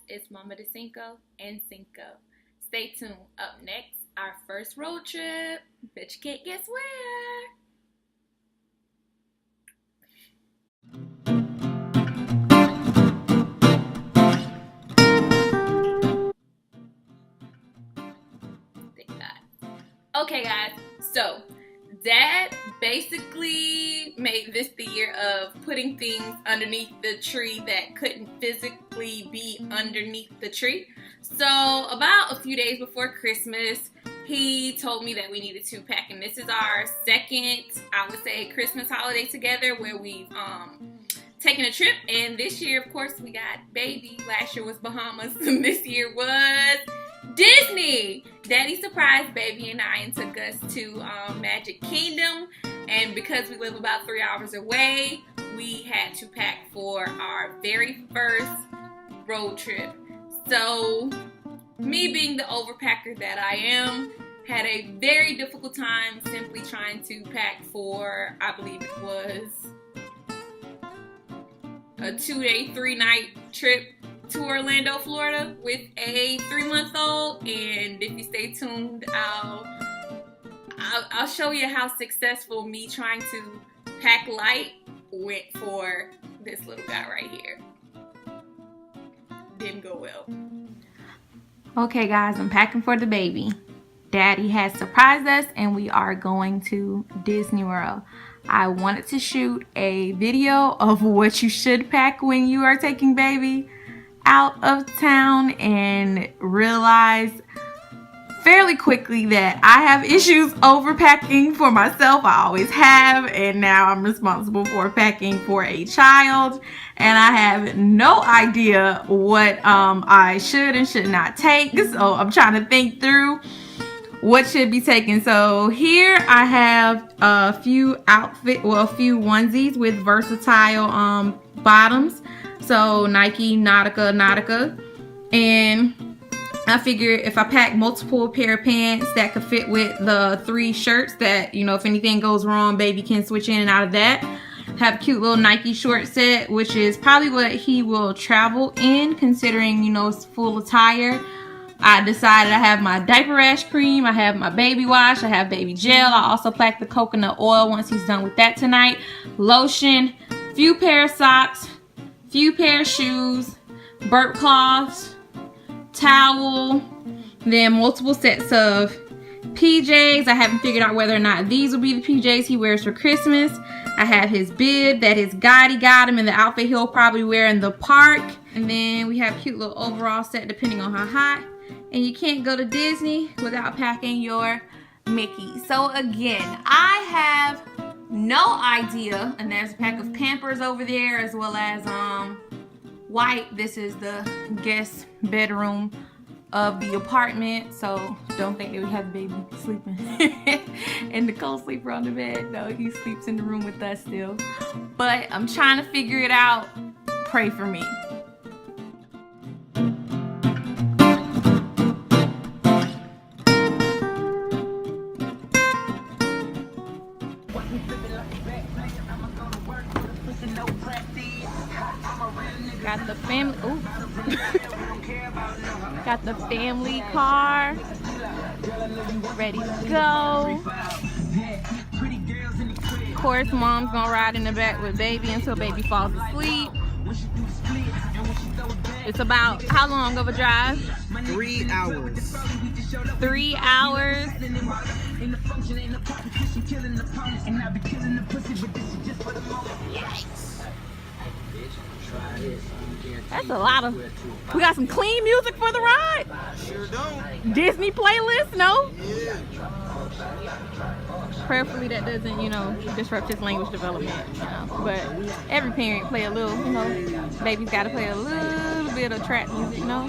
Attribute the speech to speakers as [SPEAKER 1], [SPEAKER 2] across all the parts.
[SPEAKER 1] It's Mama de Cinco and Cinco. Stay tuned. Up next, our first road trip. Bet you can't guess where. Thank God. Okay, guys. So, Dad basically made this the year of putting things underneath the tree that couldn't physically be underneath the tree. So about a few days before Christmas, he told me that we needed to pack, and this is our second, I would say, Christmas holiday together where we've taken a trip. And this year, of course, we got baby. Last year was Bahamas, and this year was Disney. Daddy surprised baby and I and took us to Magic Kingdom, and because we live about 3 hours away, we had to pack for our very first road trip. So me being the overpacker that I am, had a very difficult time simply trying to pack for, I believe it was a 2-day, 3-night trip to Orlando, Florida with a 3-month-old. And if you stay tuned, I'll show you how successful me trying to pack light went for this little guy right here. Didn't go well. Okay guys, I'm packing for the baby. Daddy has surprised us and we are going to Disney World. I wanted to shoot a video of what you should pack when you are taking baby out of town and realized fairly quickly that I have issues overpacking for myself. I always have, and now I'm responsible for packing for a child, and I have no idea what I should and should not take. So I'm trying to think through what should be taken. So here I have a few onesies with versatile bottoms. So Nike, Nautica, and I figured if I pack multiple pair of pants that could fit with the 3 shirts that, you know, if anything goes wrong, baby can switch in and out of that. Have a cute little Nike short set, which is probably what he will travel in, considering, you know, it's full attire. I decided I have my diaper rash cream, I have my baby wash, I have baby gel. I also packed the coconut oil once he's done with that tonight. Lotion, few pair of socks, few pair of shoes, burp cloths, towel, then multiple sets of PJs. I haven't figured out whether or not these will be the PJs he wears for Christmas. I have his bib that his guidey got him and the outfit he'll probably wear in the park. And then we have a cute little overall set depending on how hot. And you can't go to Disney without packing your Mickey. So again, I have no idea, and there's a pack of Pampers over there as well as white. This is the guest bedroom of the apartment, so don't think that we have baby sleeping and the co-sleeper on the bed. No, he sleeps in the room with us still, but I'm trying to figure it out. Pray for me. Got the family, ooh. Got the family car ready to go. Of course, mom's gonna ride in the back with baby until baby falls asleep. It's about how long of a drive?
[SPEAKER 2] 3 hours.
[SPEAKER 1] 3 hours. That's a lot of. We got some clean music for the ride.
[SPEAKER 2] Sure don't.
[SPEAKER 1] Disney playlist, no?
[SPEAKER 2] Yeah.
[SPEAKER 1] Prayerfully that doesn't, you know, disrupt his language development, you know. But every parent play a little, you know, baby's got to play a little bit of trap music, you know.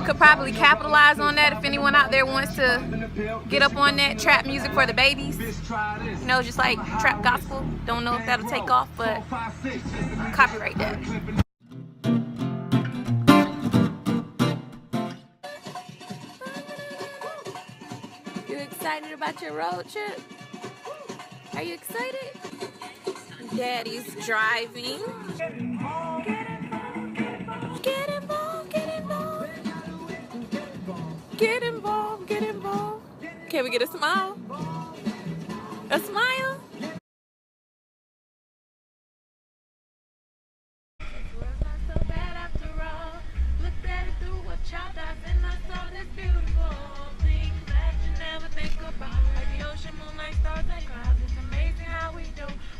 [SPEAKER 1] Could probably capitalize on that if anyone out there wants to get up on that trap music for the babies. You know, just like trap gospel. Don't know if that'll take off, but copyright that. You excited about your road trip? Are you excited? Daddy's driving. Get involved, get involved. Get involved, get involved. Can we get a smile? A smile?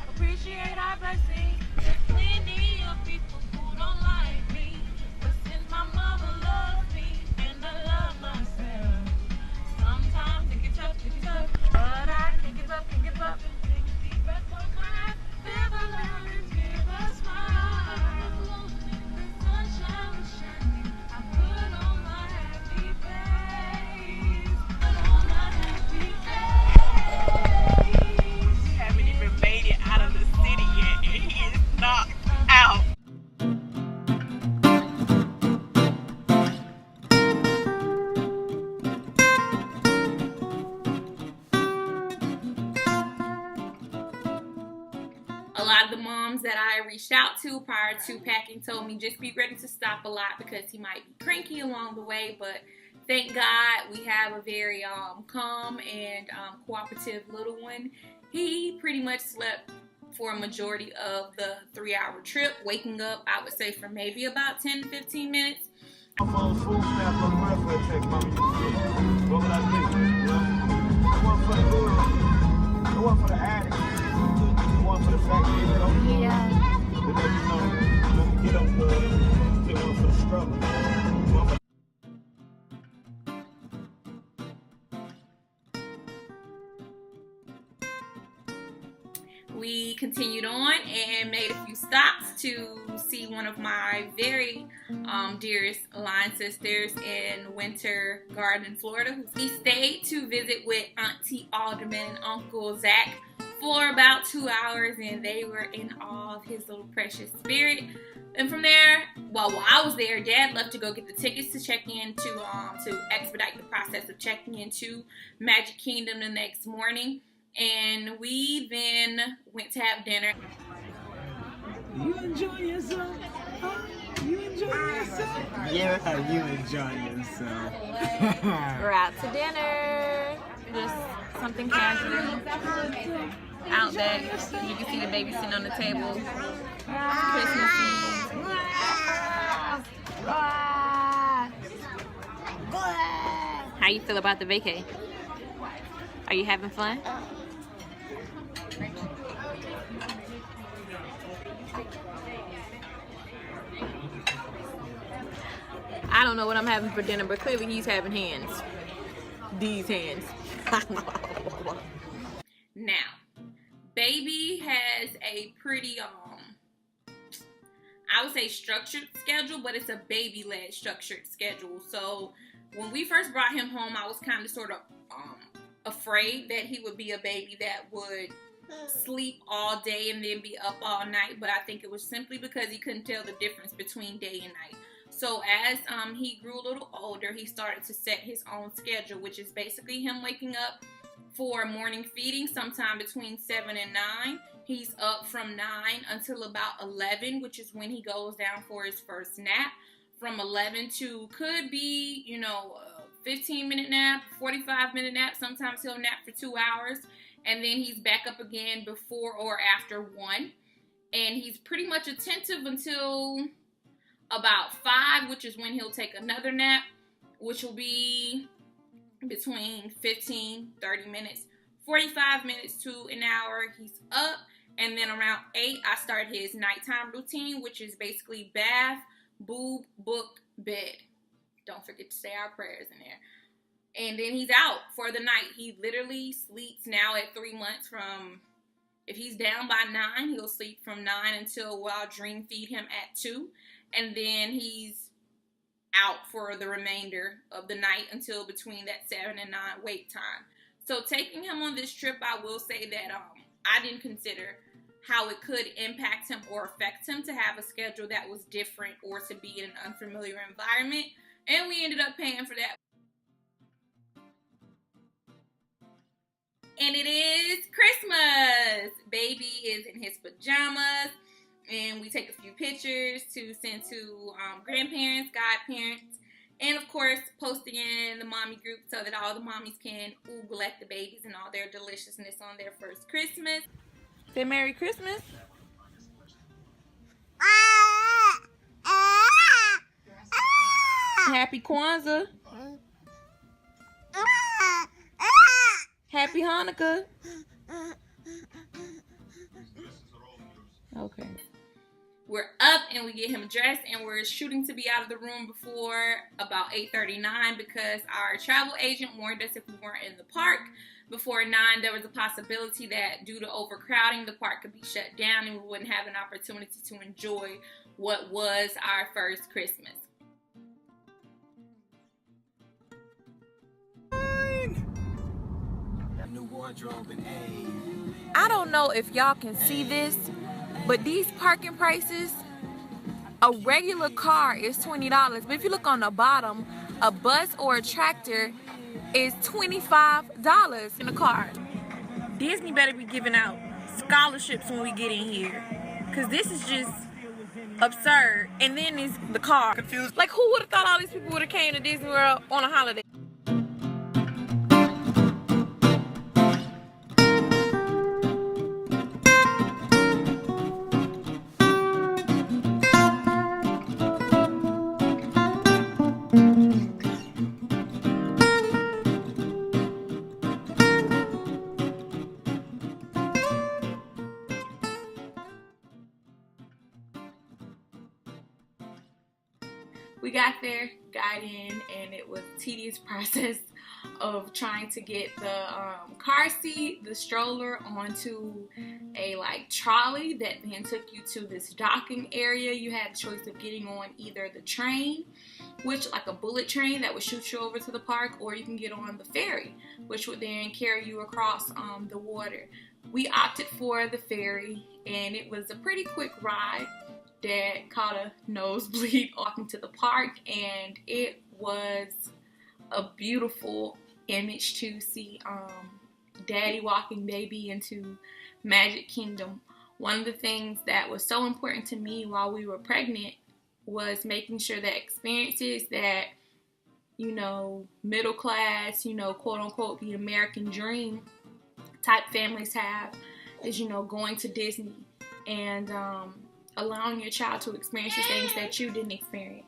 [SPEAKER 3] Appreciate our blessings. There's plenty of people who don't like me, but since my mother loves me and I love myself, sometimes it gets tough, but I can't give up, Take a deep breath for my feel the love and give a smile. The sunshine was shining. I put on my happy face. Put on my happy face. We haven't even made it out of the city yet, and he is knocked out.
[SPEAKER 1] A lot of the moms that I reached out to prior to packing told me just be ready to stop a lot because he might be cranky along the way, but thank God we have a very calm and cooperative little one. He pretty much slept for a majority of the 3-hour trip, waking up, I would say, for maybe about 10 to 15 minutes.
[SPEAKER 4] I'm on food stamp on the welfare check, Mami. What would I do? One for the good, one for the addict, one for the fact that you don't get on the one for the struggle. One for
[SPEAKER 1] We continued on and made a few stops to see one of my very dearest line sisters in Winter Garden, Florida. We stayed to visit with Auntie Alderman and Uncle Zach for about 2 hours, and they were in awe of his little precious spirit. And from there, while I was there, Dad left to go get the tickets to check in to expedite the process of checking into Magic Kingdom the next morning. And we then went to have dinner.
[SPEAKER 2] You enjoying yourself? Huh? You enjoying yourself?
[SPEAKER 5] Yeah, you enjoying yourself.
[SPEAKER 1] We're out to dinner. Just something casual. Out back. You can see the baby sitting on the table. Christmas Eve. How you feel about the vacay? Are you having fun? I don't know what I'm having for dinner, but clearly he's having hands. These hands. Now, baby has a pretty, I would say structured schedule, but it's a baby-led structured schedule. So when we first brought him home, I was kind of sort of afraid that he would be a baby that would sleep all day and then be up all night, but I think it was simply because he couldn't tell the difference between day and night. So as he grew a little older, he started to set his own schedule, which is basically him waking up for morning feeding sometime between 7 and 9. He's up from 9 until about 11, which is when he goes down for his first nap. From 11 to could be, 15-minute nap, 45-minute nap. Sometimes he'll nap for 2 hours, and then he's back up again before or after 1. And he's pretty much attentive until about 5, which is when he'll take another nap, which will be between 15, 30 minutes, 45 minutes to an hour. He's up, and then around 8, I start his nighttime routine, which is basically bath, boob, book, bed. Don't forget to say our prayers in there. And then he's out for the night. He literally sleeps now at 3 months from, if he's down by 9, he'll sleep from 9 until I'll dream feed him at 2. And then he's out for the remainder of the night until between that 7 and 9 wake time. So taking him on this trip, I will say that I didn't consider how it could impact him or affect him to have a schedule that was different or to be in an unfamiliar environment. And we ended up paying for that. And it is Christmas. Baby is in his pajamas, and we take a few pictures to send to grandparents, godparents, and of course post it in the mommy group so that all the mommies can oogle at the babies and all their deliciousness on their first Christmas. Say Merry Christmas. Happy Kwanzaa. Happy Hanukkah. Okay. We're up and we get him dressed and we're shooting to be out of the room before about 8:39 because our travel agent warned us if we weren't in the park before 9, there was a possibility that due to overcrowding, the park could be shut down and we wouldn't have an opportunity to enjoy what was our first Christmas. I don't know if y'all can see this, but these parking prices, a regular car is $20, but if you look on the bottom, a bus or a tractor is $25 in a car. Disney better be giving out scholarships when we get in here, because this is just absurd. And then is the car. Confused. Like, who would have thought all these people would have came to Disney World on a holiday? We got there, got in, and it was a tedious process of trying to get the car seat, the stroller onto a trolley that then took you to this docking area. You had a choice of getting on either the train, which like a bullet train that would shoot you over to the park, or you can get on the ferry, which would then carry you across the water. We opted for the ferry, and it was a pretty quick ride. Dad caught a nosebleed walking to the park, and it was a beautiful image to see Daddy walking baby into Magic Kingdom. One of the things that was so important to me while we were pregnant was making sure that experiences that, you know, middle class, you know, quote unquote, the American dream type families have is, you know, going to Disney and allowing your child to experience the things that you didn't experience.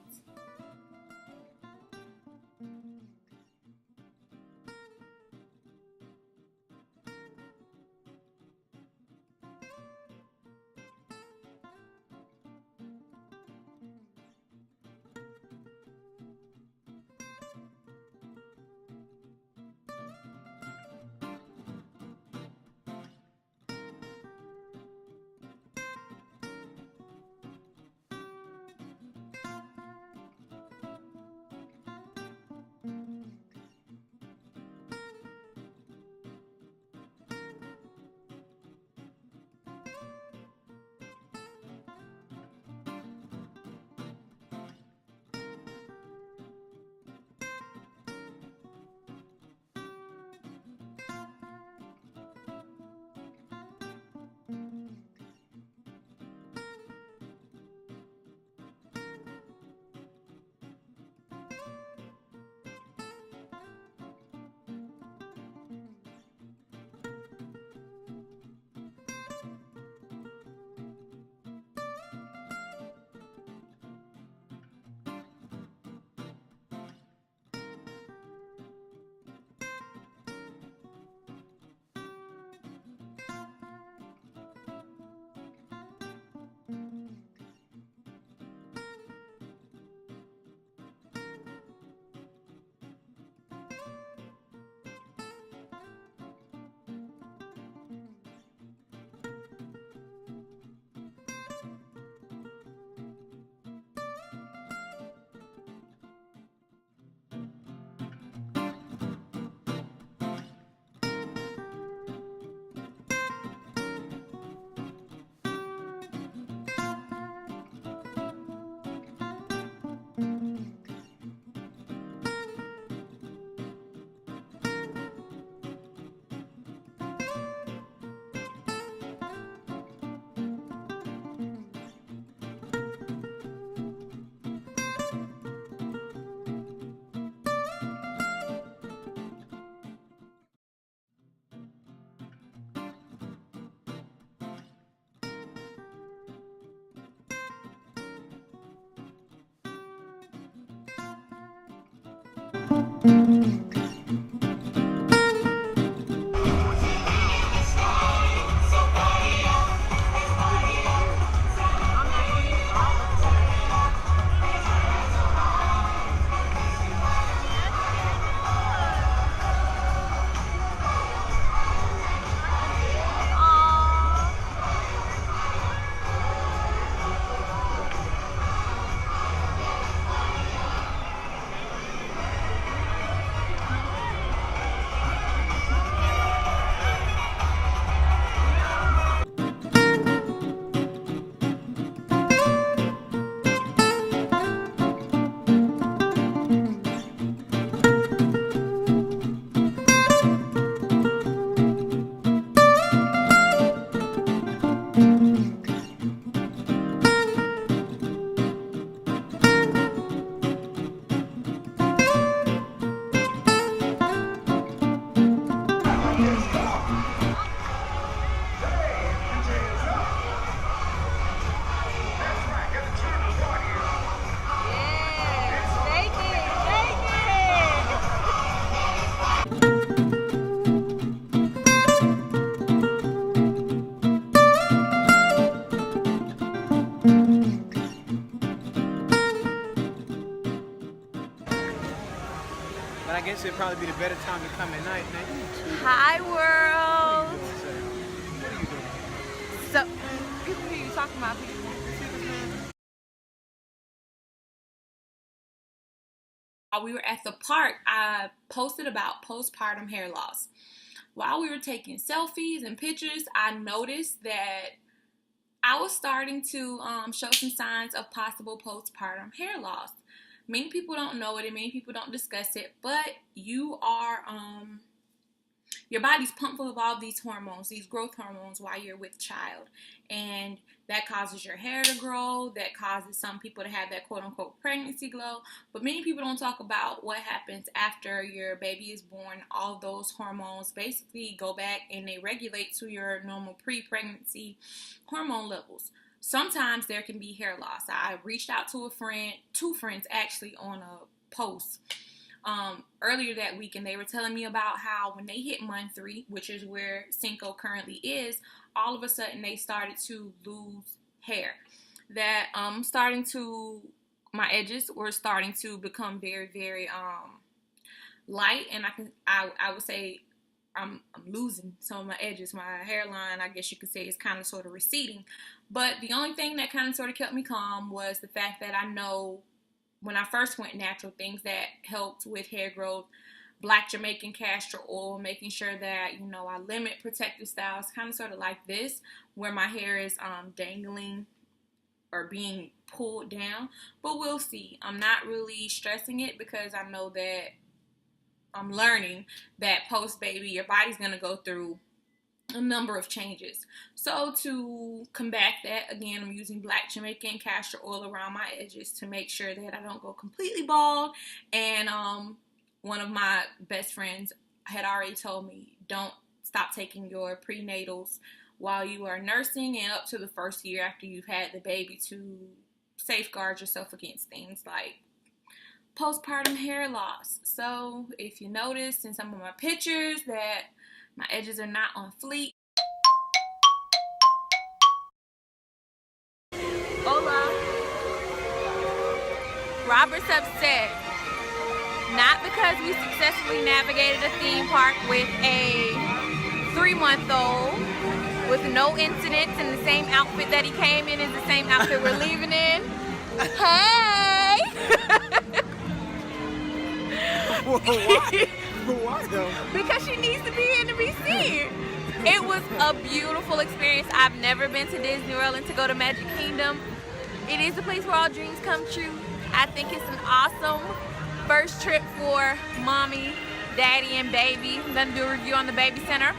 [SPEAKER 2] But I guess it'd probably be the better time to come at night, maybe.
[SPEAKER 1] Hi, world.
[SPEAKER 2] What are you doing?
[SPEAKER 1] So, people hear you talking about people. While we were at the park, I posted about postpartum hair loss. While we were taking selfies and pictures, I noticed that I was starting to show some signs of possible postpartum hair loss. Many people don't know it and many people don't discuss it, but you are, your body's pumped full of all these hormones, these growth hormones while you're with child. And that causes your hair to grow, that causes some people to have that quote unquote pregnancy glow. But many people don't talk about what happens after your baby is born. All those hormones basically go back and they regulate to your normal pre-pregnancy hormone levels. Sometimes there can be hair loss. I reached out to a friend, two friends actually, on a post earlier that week, and they were telling me about how when they hit month 3, which is where Cinco currently is, all of a sudden they started to lose hair. That my edges were starting to become very, very light, and I would say I'm losing some of my edges. My hairline, I guess you could say, is kind of sort of receding. But the only thing that kind of sort of kept me calm was the fact that I know when I first went natural, things that helped with hair growth, black Jamaican castor oil, making sure that, you know, I limit protective styles, kind of sort of like this, where my hair is dangling or being pulled down. But we'll see. I'm not really stressing it because I know that I'm learning that post-baby, your body's going to go through a number of changes. So to combat that, again, I'm using black Jamaican castor oil around my edges to make sure that I don't go completely bald. And one of my best friends had already told me, don't stop taking your prenatals while you are nursing and up to the first year after you've had the baby, to safeguard yourself against things like postpartum hair loss. So if you notice in some of my pictures that my edges are not on fleek. Hola. Robert's upset. Not because we successfully navigated a theme park with a 3-month-old with no incidents, and the same outfit that he came in is the same outfit we're leaving in. Hey!
[SPEAKER 2] Why though?
[SPEAKER 1] Because she needs to be in to be seen. It was a beautiful experience. I've never been to Disney World and to go to Magic Kingdom. It is a place where all dreams come true. I think it's an awesome first trip for mommy, daddy, and baby. I'm gonna do a review on the baby center.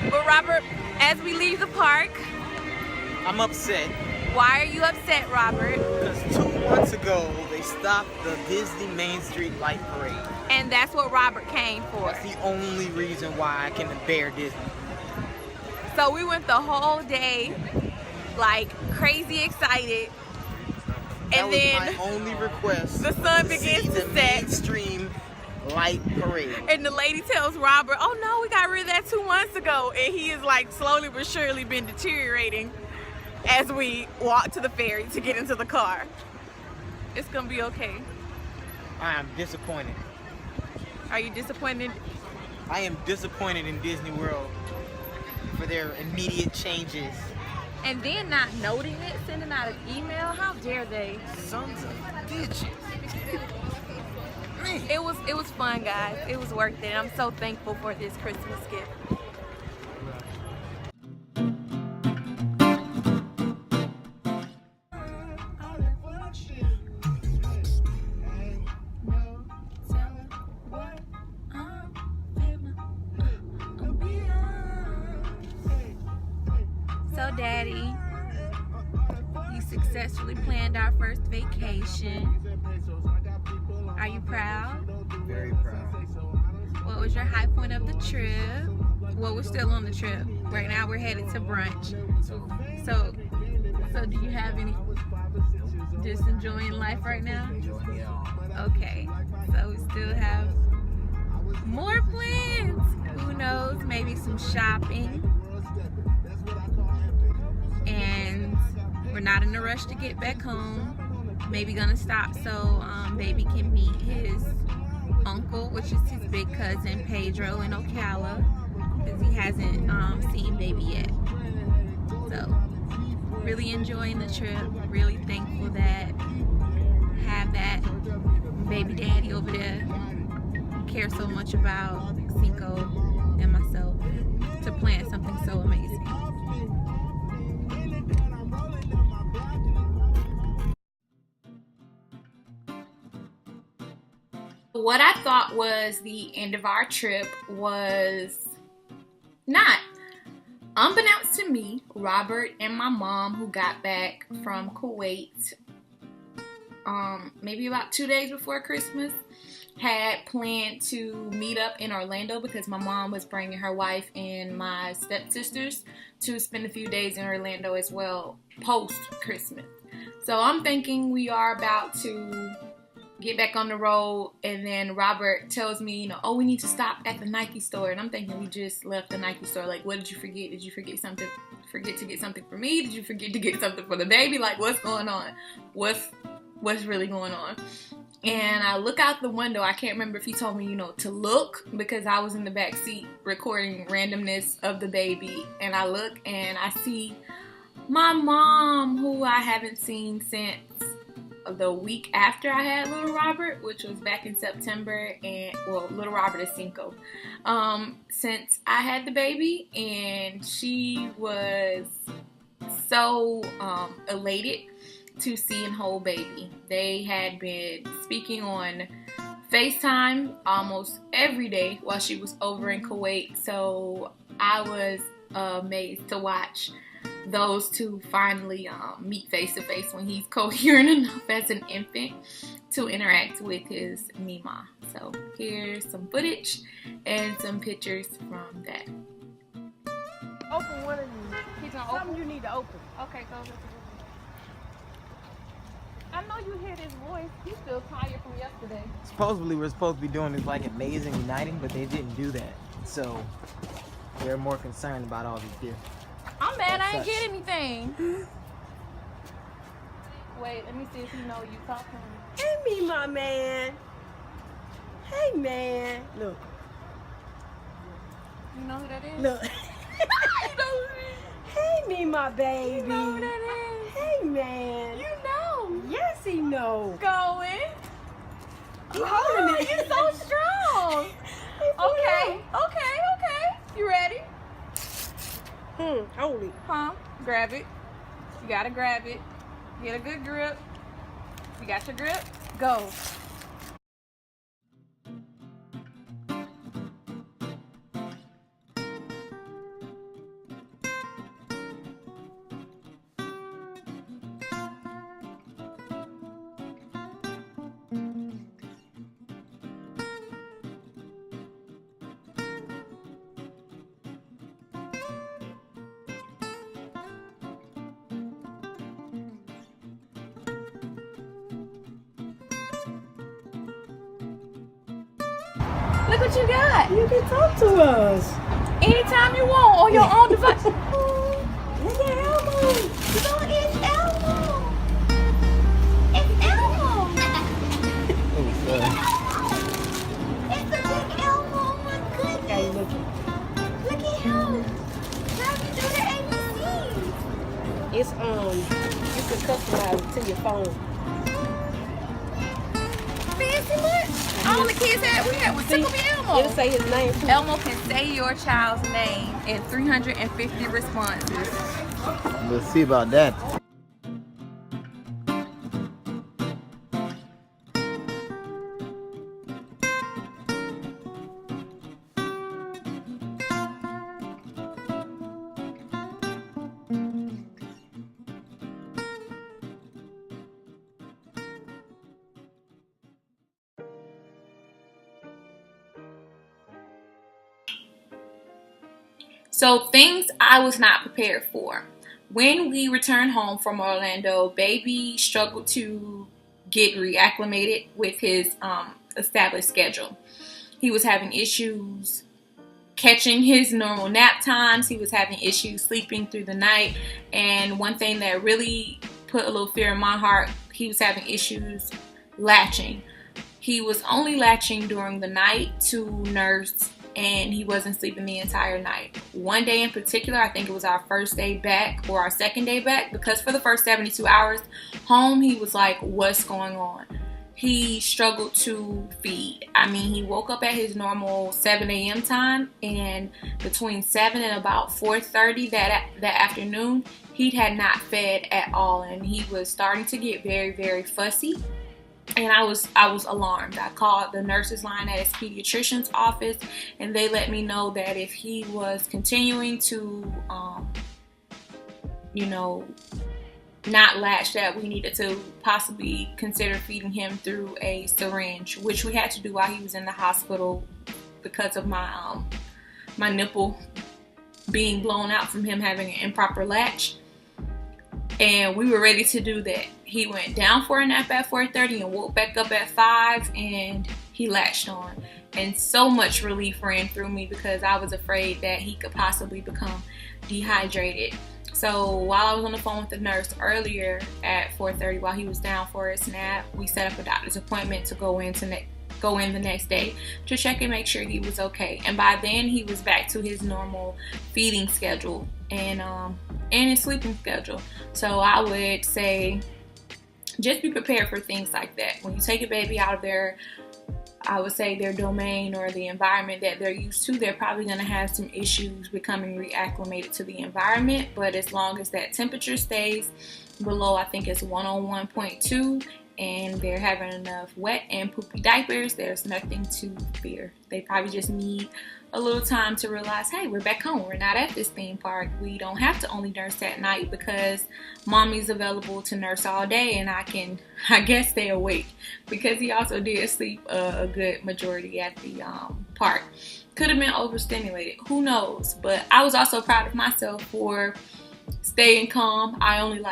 [SPEAKER 1] But Robert, as we leave the park,
[SPEAKER 2] I'm upset.
[SPEAKER 1] Why are you upset, Robert?
[SPEAKER 2] Because 2 months ago, they stopped the Disney Main Street Light Parade.
[SPEAKER 1] And that's what Robert came for.
[SPEAKER 2] That's the only reason why I can bear Disney.
[SPEAKER 1] So we went the whole day, like crazy excited.
[SPEAKER 2] That
[SPEAKER 1] And
[SPEAKER 2] was
[SPEAKER 1] then
[SPEAKER 2] my only request.
[SPEAKER 1] the sun
[SPEAKER 2] to
[SPEAKER 1] begins
[SPEAKER 2] see
[SPEAKER 1] to
[SPEAKER 2] the
[SPEAKER 1] set.
[SPEAKER 2] mainstream light parade.
[SPEAKER 1] And the lady tells Robert, oh no, we got rid of that 2 months ago. And he is like slowly but surely been deteriorating as we walk to the ferry to get into the car. It's gonna be okay.
[SPEAKER 2] I am disappointed.
[SPEAKER 1] Are you disappointed?
[SPEAKER 2] I am disappointed in Disney World for their immediate changes.
[SPEAKER 1] And then not noting it, sending out an email, how dare they?
[SPEAKER 2] Sons of bitches.
[SPEAKER 1] It was fun, guys. It was worth it. I'm so thankful for this Christmas gift. So, Daddy, you successfully planned our first vacation. Are you proud?
[SPEAKER 2] Very proud.
[SPEAKER 1] What was your high point of the trip? Well, we're still on the trip. Right now we're headed to brunch. So do you have any, just enjoying life right now?
[SPEAKER 2] Enjoying it all.
[SPEAKER 1] Okay, so we still have more plans. Who knows, maybe some shopping. And we're not in a rush to get back home. Maybe gonna stop so baby can meet his uncle, which is his big cousin Pedro in Ocala, because he hasn't seen baby yet. So really enjoying the trip, really thankful that I have that baby daddy over there who cares so much about Cinco and myself to plan something so amazing. What I thought was the end of our trip was not. Unbeknownst to me, Robert and my mom, who got back from Kuwait maybe about 2 days before Christmas, had planned to meet up in Orlando because my mom was bringing her wife and my stepsisters to spend a few days in Orlando as well post-Christmas. So I'm thinking we are about to get back on the road, and then Robert tells me, you know, oh, we need to stop at the Nike store. And I'm thinking we just left the Nike store. Like, what did you forget? Did you forget something? Forget to get something for me? Did you forget to get something for the baby? Like, what's going on? What's really going on? And I look out the window. I can't remember if he told me, you know, to look, because I was in the back seat recording randomness of the baby. And I look and I see my mom, who I haven't seen since the week after I had little Robert, which was back in September. And well, little Robert is Cinco, since I had the baby. And she was so elated to see and hold baby. They had been speaking on FaceTime almost every day while she was over in Kuwait. So I was amazed to watch those two finally meet face to face when he's coherent enough as an infant to interact with his Mima. So here's some footage and some pictures from that.
[SPEAKER 6] Open one of these.
[SPEAKER 1] He's gonna
[SPEAKER 6] Something you need to open.
[SPEAKER 1] Okay, go. I know you hear this voice. He's still tired from yesterday.
[SPEAKER 2] Supposedly we're supposed to be doing this like amazing uniting, but they didn't do that. So they're more concerned about all these gifts.
[SPEAKER 1] I'm mad I didn't get anything. Wait, let me see if you know you talk to him.
[SPEAKER 6] Hey, me, my man. Hey, man. Look.
[SPEAKER 1] You know who that is?
[SPEAKER 6] Look.
[SPEAKER 1] You know who that is?
[SPEAKER 6] Hey, me, my baby.
[SPEAKER 1] You know who that is?
[SPEAKER 6] Hey, man.
[SPEAKER 1] You know.
[SPEAKER 6] Yes, he knows.
[SPEAKER 1] Going.
[SPEAKER 6] He holding it.
[SPEAKER 1] You're so strong. Okay. You ready?
[SPEAKER 6] Hold it.
[SPEAKER 1] Huh? Grab it. You gotta grab it. Get a good grip. You got your grip? Go. Look what you got.
[SPEAKER 6] You can talk to us.
[SPEAKER 1] Anytime you want on your own device.
[SPEAKER 6] Look at Elmo.
[SPEAKER 1] So it's Elmo. It's Elmo. It's the big Elmo. Oh my goodness.
[SPEAKER 6] Hey, look.
[SPEAKER 1] Look at him. How do you do the ABCs?
[SPEAKER 6] It's you can customize it to your phone.
[SPEAKER 1] Fancy much? All the kids was Cinco Elmo.
[SPEAKER 6] It'll say his name too.
[SPEAKER 1] Elmo can say your child's name in 350 responses.
[SPEAKER 2] Let's see about that.
[SPEAKER 1] So things I was not prepared for. When we returned home from Orlando, baby struggled to get reacclimated with his established schedule. He was having issues catching his normal nap times. He was having issues sleeping through the night. And one thing that really put a little fear in my heart, he was having issues latching. He was only latching during the night to nurse, and he wasn't sleeping the entire night. One day in particular, I think it was our first day back or our second day back, because for the first 72 hours home, he was like, what's going on? He struggled to feed. I mean, he woke up at his normal 7 a.m. time, and between 7 and about 4:30 that afternoon, he had not fed at all, and he was starting to get very, very fussy. And I was alarmed. I called the nurse's line at his pediatrician's office, and they let me know that if he was continuing to, not latch, that we needed to possibly consider feeding him through a syringe, which we had to do while he was in the hospital because of my my nipple being blown out from him having an improper latch. And we were ready to do that. He went down for a nap at 4:30 and woke back up at 5, and he latched on. And so much relief ran through me because I was afraid that he could possibly become dehydrated. So while I was on the phone with the nurse earlier at 4:30 while he was down for his nap, we set up a doctor's appointment to go in the next day to check and make sure he was okay. And by then he was back to his normal feeding schedule and his sleeping schedule. So I would say just be prepared for things like that. When you take a baby out of their, I would say, their domain or the environment that they're used to, they're probably going to have some issues becoming reacclimated to the environment. But as long as that temperature stays below, I think it's 101.2, and they're having enough wet and poopy diapers, there's nothing to fear. They probably just need a little time to realize, hey, we're back home. We're not at this theme park. We don't have to only nurse at night because mommy's available to nurse all day, and I guess, stay awake, because he also did sleep a good majority at the park. Could have been overstimulated. Who knows? But I was also proud of myself for staying calm. I only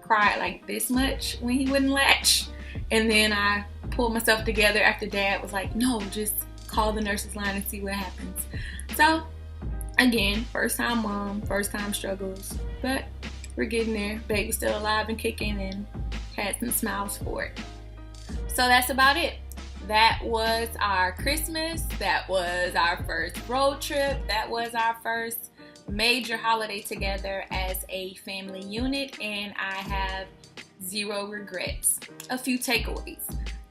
[SPEAKER 1] cried like this much when he wouldn't latch, and then I pulled myself together after Dad was like, no, just call the nurse's line and see what happens. So again, first time mom, first time struggles, but we're getting there. Baby's still alive and kicking, and had some smiles for it. So that's about it. That was our Christmas. That was our first road trip. That was our first major holiday together as a family unit, and I have zero regrets. A few takeaways.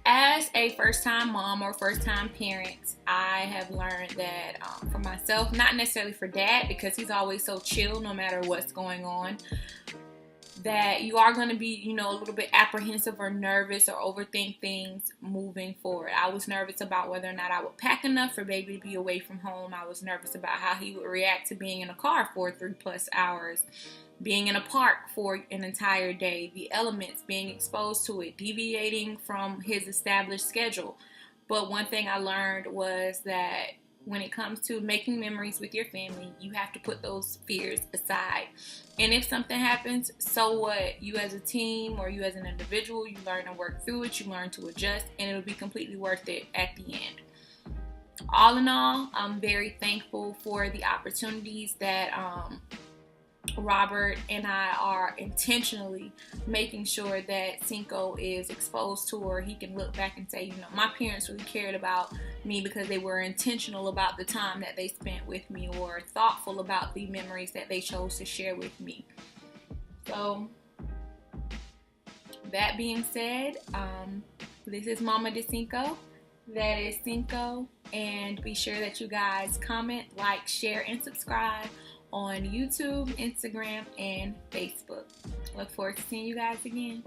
[SPEAKER 1] As a first-time mom or first-time parent, I have learned that for myself, not necessarily for Dad, because he's always so chill no matter what's going on, that you are going to be, a little bit apprehensive or nervous or overthink things moving forward. I was nervous about whether or not I would pack enough for baby to be away from home. I was nervous about how he would react to being in a car for 3+ hours, being in a park for an entire day, the elements, being exposed to it, deviating from his established schedule. But one thing I learned was that when it comes to making memories with your family, you have to put those fears aside. And if something happens, so what? You as a team or you as an individual, you learn to work through it, you learn to adjust, and it'll be completely worth it at the end. all in all, I'm very thankful for the opportunities that Robert and I are intentionally making sure that Cinco is exposed to, or he can look back and say, you know, my parents really cared about me because they were intentional about the time that they spent with me, or thoughtful about the memories that they chose to share with me. So that being said, this is Mama de Cinco. That is Cinco. And be sure that you guys comment, like, share, and subscribe on YouTube, Instagram, and Facebook. Look forward to seeing you guys again.